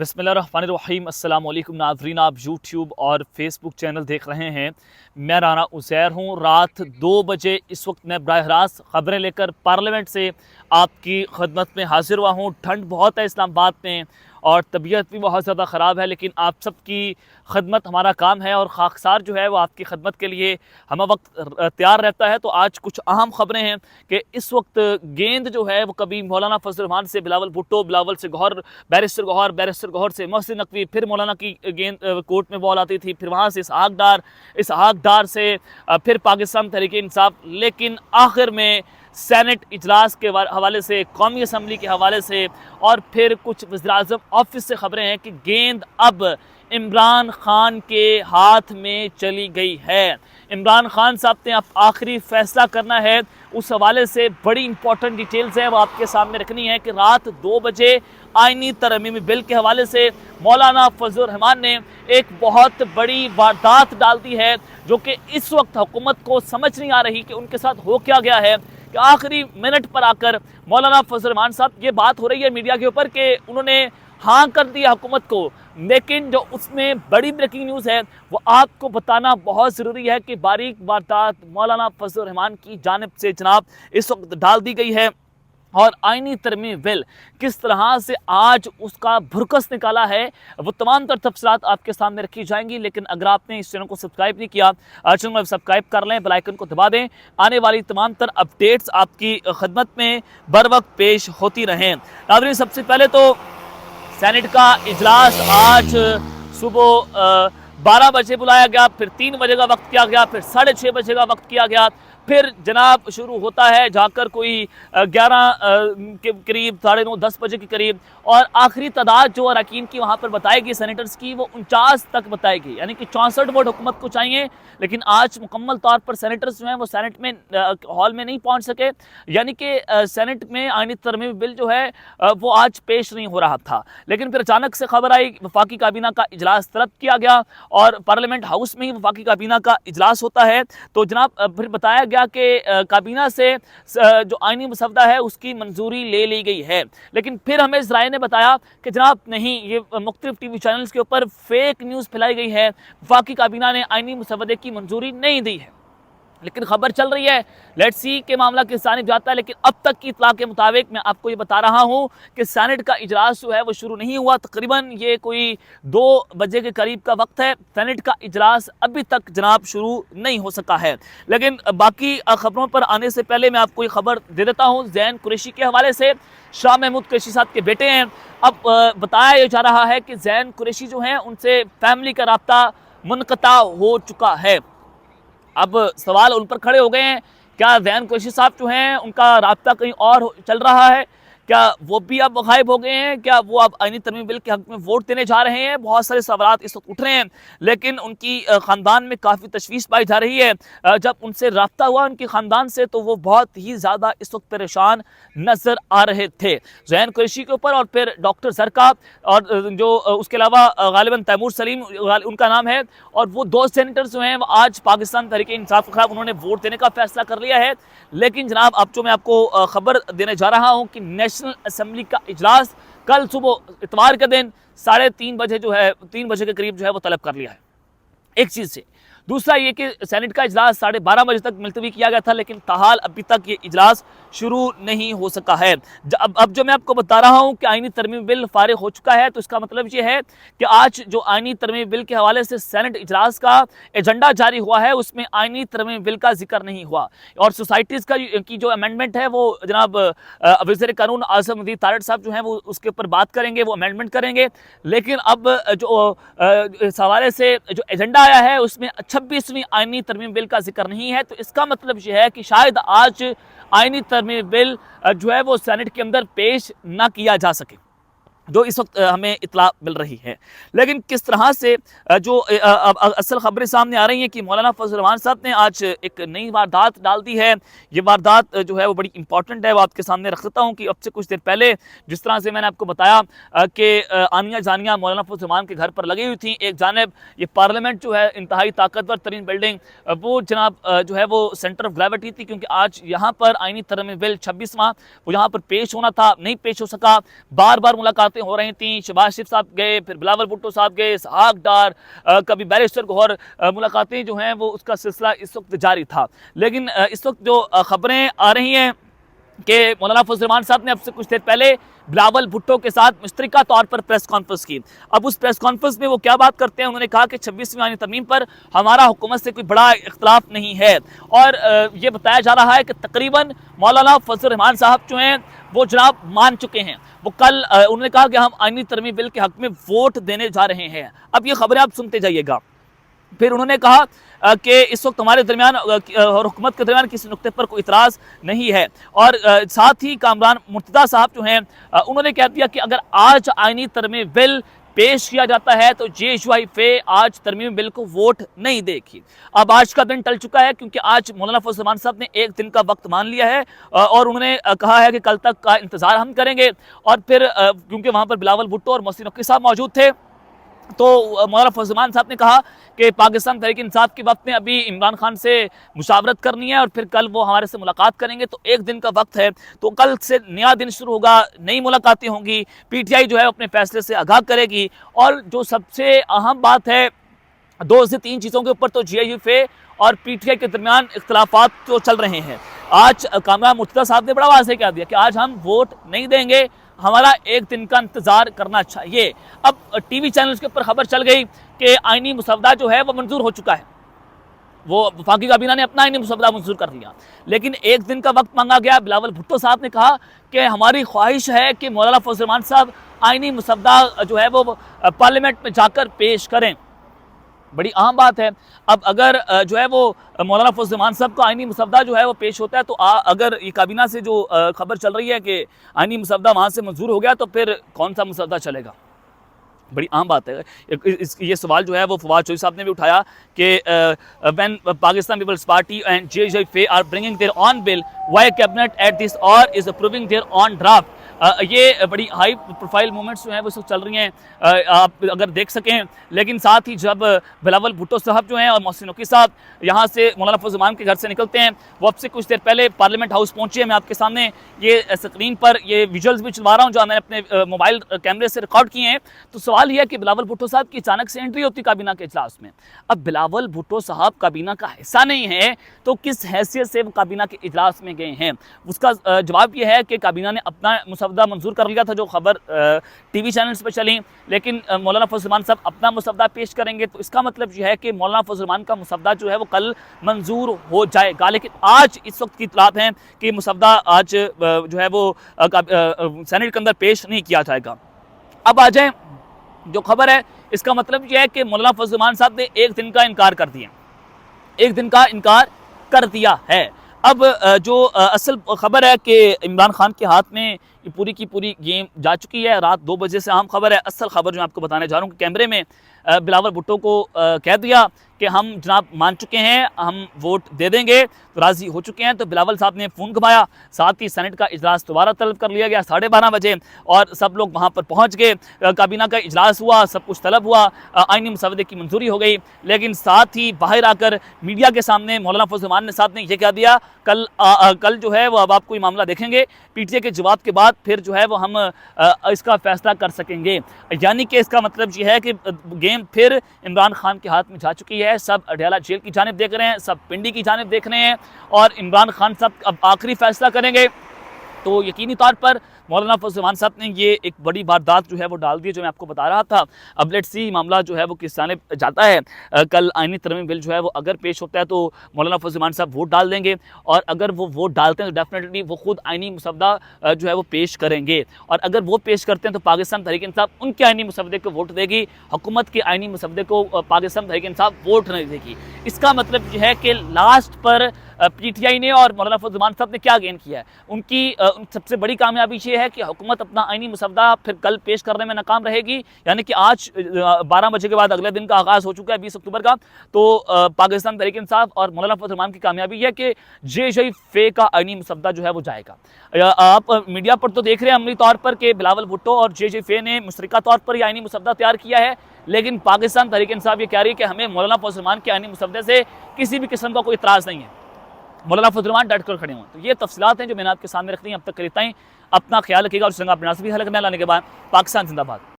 बिस्मिल्लाहिर्रहमानिर्रहीम अस्सलाम वालेकुम नाज़रीन, आप यूट्यूब और फेसबुक चैनल देख रहे हैं। मैं राना उज़ैर हूँ। रात 2 बजे इस वक्त मैं बराह रास्त ख़बरें लेकर पार्लियामेंट से आपकी खदमत में हाजिर हुआ हूँ। ठंड बहुत है इस्लामाबाद में और तबीयत भी बहुत ज़्यादा ख़राब है, लेकिन आप सब की खदमत हमारा काम है और खाकसार जो है वो आपकी खदमत के लिए हम वक्त तैयार रहता है। तो आज कुछ अहम ख़बरें हैं कि इस वक्त गेंद जो है वो कभी मौलाना फजल रहमान से बिलावल भुट्टो, बिलावल से गौहर, बैरिस्टर गौहर से मोहसिन नकवी, फिर मौलाना की गेंद कोर्ट में बॉल आती थी, फिर वहाँ से इसहाक डार से फिर पाकिस्तान तहरीक इंसाफ, लेकिन आखिर में सेनेट इजलास के हवाले से, कौमी असम्बली के हवाले से और फिर कुछ वज़ीर-ए-आज़म ऑफिस से खबरें हैं कि गेंद अब इमरान खान के हाथ में चली गई है। इमरान खान साहब ने अब आखिरी फैसला करना है। उस हवाले से बड़ी इंपॉर्टेंट डिटेल्स है वो आपके सामने रखनी है कि रात 2 बजे आईनी तरमीमी बिल के हवाले से मौलाना फजल रहमान ने एक बहुत बड़ी वारदात डाल दी है, जो कि इस वक्त हुकूमत को समझ नहीं आ रही कि उनके साथ हो क्या गया है कि आखिरी मिनट पर आकर मौलाना फजल रहमान साहब, ये बात हो रही है मीडिया के ऊपर कि उन्होंने हाँ कर दिया हुकूमत को, लेकिन जो उसमें बड़ी ब्रेकिंग न्यूज़ है वो आपको बताना बहुत ज़रूरी है कि बारीक वारदात मौलाना फजल रहमान की जानिब से जनाब इस वक्त डाल दी गई है और आईनी तरमीमी बिल किस तरह से आज उसका भुरकस निकाला है वो तमाम तर तफसीलात आपके सामने रखी जाएंगी। लेकिन अगर आपने इस चैनल को सब्सक्राइब नहीं किया, चैनल को सब्सक्राइब कर लें, बेल आइकन को दबा दें, आने वाली तमाम तर अपडेट्स आपकी खदमत में बर वक्त पेश होती रहें। नाज़रीन, सबसे पहले तो सेनेट का इजलास आज सुबह 12 बजे बुलाया गया, फिर 3 बजे का वक्त किया गया, फिर 6:30 बजे का वक्त किया गया, फिर जनाब शुरू होता है जाकर कोई 11 के करीब, 9:30 10 बजे के करीब, और आखिरी तादाद जो अरकान की वहाँ पर बताएगी सेनेटर्स की वो 49 तक बताएगी, यानी कि 64 वोट हुकूमत को चाहिए। लेकिन आज मुकम्मल तौर पर सेनेटर्स जो हैं वो सेनेट में हॉल में नहीं पहुँच सके, यानी कि सेनेट में आईनी तरमीमी बिल जो है वो आज पेश नहीं हो रहा था। लेकिन फिर अचानक से खबर आई, वफाकी काबीना का इजलास तलब किया गया और पार्लियामेंट हाउस में ही वफाकी काबीना का इजलास होता है। तो जनाब फिर बताया गया कि काबीना से जो आईनी मसवदा है उसकी मंजूरी ले ली गई है। लेकिन फिर हमें ज़राए ने बताया कि जनाब नहीं, ये मुख्तलिफ टीवी चैनल्स के ऊपर फेक न्यूज़ फैलाई गई है, वफाकी काबीना ने आईनी मसवदे की मंजूरी नहीं दी है। लेकिन खबर चल रही है, लेट्स सी के मामला किस जानिब जाता है। लेकिन अब तक की इत्तला के मुताबिक मैं आपको ये बता रहा हूँ कि सेनेट का इजलास जो है वो शुरू नहीं हुआ। तकरीबन ये कोई 2 बजे के करीब का वक्त है, सेनेट का इजलास अभी तक जनाब शुरू नहीं हो सका है। लेकिन बाकी खबरों पर आने से पहले मैं आपको ये खबर दे देता हूँ ज़ैन कुरैशी के हवाले से। शाह महमूद कुरैशी साहब के बेटे हैं। अब बताया जा रहा है कि ज़ैन कुरैशी जो हैं उनसे फैमिली का राब्ता मुनक़ता हो चुका है। अब सवाल उन पर खड़े हो गए हैं, क्या ज़ैन कुरैशी साहब जो हैं उनका राब्ता कहीं और चल रहा है, क्या वो भी अब गायब हो गए हैं, क्या वो अब आईनी तरमीमी बिल के हक़ में वोट देने जा रहे हैं? बहुत सारे सवालात इस वक्त उठ रहे हैं, लेकिन उनकी ख़ानदान में काफ़ी तशवीश पाई जा रही है। जब उनसे रब्ता हुआ उनके ख़ानदान से तो वो बहुत ही ज़्यादा इस वक्त परेशान नज़र आ रहे थे ज़ैन कुरैशी के ऊपर, और फिर डॉक्टर ज़रका और जो उसके अलावा गालिबन तैमूर सलीम उनका नाम है, और वो 2 सेनेटर्स जो हैं वो आज पाकिस्तान तहरीक इंसाफ के खिलाफ उन्होंने वोट देने का फैसला कर लिया है। लेकिन जनाब अब जो मैं आपको खबर देने जा रहा हूँ कि नेशनल असम्बली का इजलास कल सुबह इतवार के दिन 3:30 बजे जो है 3 बजे के करीब जो है वो तलब कर लिया है। एक चीज़ से दूसरा ये कि सेनेट का इजलास 12:30 बजे तक मुलतवी किया गया था, लेकिन ताहाल अभी तक ये इजलास शुरू नहीं हो सका है। अब जो मैं आपको बता रहा हूँ कि आईनी तरमीमी बिल फारिग हो चुका है, तो इसका मतलब ये है कि आज जो आईनी तरमीमी बिल के हवाले से सेनेट इजलास का एजेंडा जारी हुआ है उसमें आईनी तरमीमी बिल का जिक्र नहीं हुआ, और सोसाइटीज़ की जो अमेंडमेंट है वो जनाब वज़ीर कानून आज़म मजीद तारड़ साहब जो हैं वो उसके ऊपर बात करेंगे, वो अमेंडमेंट करेंगे। लेकिन अब जो इस हवाले से जो एजेंडा आया है उसमें 26वीं आईनी तरमीमी बिल का जिक्र नहीं है, तो इसका मतलब यह है कि शायद आज आईनी तरमीमी बिल जो है वो सेनेट के अंदर पेश ना किया जा सके, जो इस वक्त हमें इतला मिल रही है। लेकिन किस तरह से जो असल खबरें सामने आ रही हैं कि मौलाना फजल रहमान साहब ने आज एक नई वारदात डाल दी है। ये वारदात जो है वो बड़ी इंपॉर्टेंट है, वो आपके सामने रख देता हूँ कि अब से कुछ देर पहले जिस तरह से मैंने आपको बताया कि आनिया जानिया मौलाना फजल रहमान के घर पर लगी हुई थी। एक जानब ये पार्लियामेंट जो है इंतहाई ताकतवर तरीन बिल्डिंग, वो जनाब जो है वो सेंटर ऑफ ग्रेविटी थी, क्योंकि आज यहाँ पर आईनी तरमीमी बिल 26वां वो यहाँ पर पेश होना था, नहीं पेश हो सका। बार बार मुलाकात मुलाकातें हो रही थी, शहबाज शरीफ साहब गए, फिर बिलावल भुट्टो साहब गए, इसहाक डार, कभी बैरिस्टर गौहर, मुलाकातें जो हैं वो उसका सिलसिला इस वक्त जारी था। लेकिन इस वक्त जो खबरें आ रही हैं कि मौलाना फजल रहमान साहब ने अब से कुछ देर पहले बिलावल भुट्टो के साथ मुश्तरका तौर पर प्रेस कॉन्फ्रेंस की। अब उस प्रेस कॉन्फ्रेंस में वो क्या बात करते हैं, उन्होंने कहा कि 26वीं आईनी तरमीम पर हमारा हुकूमत से कोई बड़ा इख्तलाफ नहीं है, और ये बताया जा रहा है कि तकरीबन मौलाना फजल रहमान साहब जो हैं वो जनाब मान चुके हैं। वो कल उन्होंने कहा कि हम आईनी तरमीम बिल के हक में वोट देने जा रहे हैं। अब ये खबरें आप सुनते जाइएगा। फिर उन्होंने कहा कि इस वक्त हमारे दरमियान और हुकूमत के दरमियान किसी नुक्ते पर कोई इतराज़ नहीं है, और साथ ही कामरान मुर्तज़ा साहब जो हैं उन्होंने कह दिया कि अगर आज आईनी तरमीम बिल पेश किया जाता है तो JUIF आज तरमीम बिल को वोट नहीं देगी। अब आज का दिन टल चुका है, क्योंकि आज मौलाना फजल रहमान साहब ने एक दिन का वक्त मान लिया है, और उन्होंने कहा है कि कल तक का इंतज़ार हम करेंगे। और फिर क्योंकि वहाँ पर बिलावल भुट्टो और मोहसिन नकवी साहब मौजूद थे, तो मौलाना फजल रहमान साहब ने कहा कि पाकिस्तान तहरीक इंसाफ के वक्त में अभी इमरान खान से मुशावरत करनी है, और फिर कल वो हमारे से मुलाकात करेंगे, तो एक दिन का वक्त है, तो कल से नया दिन शुरू होगा, नई मुलाकातें होंगी, PTI जो है अपने फैसले से आगाह करेगी। और जो सबसे अहम बात है, 2 से 3 चीज़ों के ऊपर तो JUIF और PTI के दरमियान इख्तलाफात तो चल रहे हैं। आज कामरान मुर्तज़ा साहब ने बड़ा वाज़ेह कह दिया कि आज हम वोट नहीं देंगे, हमारा एक दिन का इंतजार करना चाहिए। अब TV चैनल्स के ऊपर खबर चल गई कि आईनी मुसवदा जो है वो मंजूर हो चुका है, वो वफाकी काबीना ने अपना आईनी मुसवदा मंजूर कर लिया, लेकिन एक दिन का वक्त मांगा गया। बिलावल भुट्टो साहब ने कहा कि हमारी ख्वाहिश है कि मौलाना फजल रहमान साहब आईनी मुसवदा जो है वो पार्लियामेंट में जाकर पेश करें। बड़ी अहम बात है। अब अगर जो है वो मौलाना फजल रहमान साहब का आईनी मुसवदा जो है वो पेश होता है, तो अगर ये काबीना से जो खबर चल रही है कि आईनी मुसवदा वहाँ से मंजूर हो गया, तो फिर कौन सा मुसवदा चलेगा? बड़ी अहम बात है। ये सवाल जो है वो फवाद चौधरी साहब ने भी उठाया कि when Pakistan Peoples Party and JUIF are bringing their own bill, why cabinet at this hour is approving their own draft. ये बड़ी हाई प्रोफाइल मूवमेंट्स जो हैं वो सब चल रही हैं, आप अगर देख सकें। लेकिन साथ ही जब बिलावल भुट्टो साहब जो हैं और मोहसिन नकवी साहब यहाँ से मौलाना फजल रहमान के घर से निकलते हैं, वो अब से कुछ देर पहले पार्लियामेंट हाउस पहुँचे हैं। मैं आपके सामने ये स्क्रीन पर ये विजुअल्स भी चलवा रहा हूँ जो मैंने अपने मोबाइल कैमरे से रिकॉर्ड किए हैं। तो सवाल यह है कि बिलावल भुट्टो साहब की अचानक से एंट्री होती काबीना के इजलास में। अब बिलावल भुट्टो साहब काबीना का हिस्सा नहीं है, तो किस हैसियत से वो काबीना के इजलास में गए हैं? उसका जवाब यह है कि काबीना ने अपना मुसवदा मंजूर कर लिया था, जो खबर TV चैनल्स पर चली, लेकिन मौलाना फजल रहमान साहब अपना मुसवदा पेश करेंगे, तो इसका मतलब यह है कि मौलाना फजल रहमान का मुसवदा जो है वो कल मंजूर हो जाएगा। लेकिन आज इस वक्त की इत्तलात हैं कि मुसवदा आज जो है वो सेनेट के अंदर पेश नहीं किया जाएगा। अब आ जाए जो खबर है, इसका मतलब यह है कि मौलाना फजल रहमान साहब ने एक दिन का इनकार कर दिया, एक दिन का इनकार कर दिया है। अब जो असल खबर है कि इमरान खान के हाथ में ये पूरी की पूरी गेम जा चुकी है। रात 2 बजे से अहम खबर है। असल खबर जो मैं आपको बताने जा रहा हूँ कि कैमरे में बिलावल भुट्टो को कह दिया कि हम जनाब मान चुके हैं, हम वोट दे देंगे, तो राज़ी हो चुके हैं। तो बिलावल साहब ने फ़ोन घुमाया, साथ ही सेनेट का इजलास दोबारा तलब कर लिया गया 12:30 बजे, और सब लोग वहाँ पर पहुँच गए। काबीना का इजलास हुआ, सब कुछ तलब हुआ, आईनी मुसवदे की मंजूरी हो गई। लेकिन साथ ही बाहर आकर मीडिया के सामने मौलाना फजल रहमान साहब ने यह कह दिया, कल जो है वो अब आप कोई मामला देखेंगे, PTI के जवाब के बाद फिर जो है वो हम इसका फैसला कर सकेंगे। यानी कि इसका मतलब ये है कि गेम फिर इमरान खान के हाथ में जा चुकी है। सब अडयाला जेल की जानिब देख रहे हैं, सब पिंडी की जानिब देख रहे हैं, और इमरान खान साहब अब आखिरी फैसला करेंगे। तो यकीनी तौर पर मौलाना फजल रहमान साहब ने ये एक बड़ी वारदात जो है वो डाल दी, जो मैं आपको बता रहा था। अब लेट्स सी मामला जो है वो किस जानिब जाता है। कल आईनी तरमीम बिल जो है वो अगर पेश होता है तो मौलाना फजल रहमान साहब वोट डाल देंगे, और अगर वो वोट डालते हैं तो डेफिनेटली वो खुद आईनी मुसवदा जो है वो पेश करेंगे, और अगर वो पेश करते हैं तो पाकिस्तान तहरीक इंसाफ उनके आईनी मुसवदे को वोट देगी, हुकूमत के आईनी मुसवदे को पाकिस्तान तहरीक इंसाफ वोट नहीं देगी। इसका मतलब यह है कि लास्ट पर PTI ने और मौलाना फजल रहमान साहब ने क्या गेन किया है? उनकी सबसे बड़ी कामयाबी ये है कि हुकूमत अपना आईनी मुसवदा फिर कल पेश करने में नाकाम रहेगी। यानी कि आज 12 बजे के बाद अगले दिन का आगाज़ हो चुका है 20 अक्टूबर का। तो पाकिस्तान तहरीक इंसाफ और मौलाना फजल रहमान की कामयाबी है कि JUIF का आईनी मुसवदा जो है वो जाएगा। आप मीडिया पर तो देख रहे हैं अमली तौर पर कि बिलावल भुट्टो और JUIF ने मुश्तरका तौर पर यह आईनी मुसवदा तैयार किया है, लेकिन पाकिस्तान तहरीक इंसाफ ये कह रही है कि हमें मौलाना फजल रहमान के आईनी मुसवदे से किसी भी किस्म का कोई इतराज़ नहीं है। मौलाना फजलरहमान डट कर खड़े हों। तो ये तफसीलात हैं जो मैंने आपके सामने रख दी हैं। अब तक कर इतना ही, अपना ख्याल रखिएगा और संग अपने भी हलक में लाने के बाद पाकिस्तान जिंदाबाद।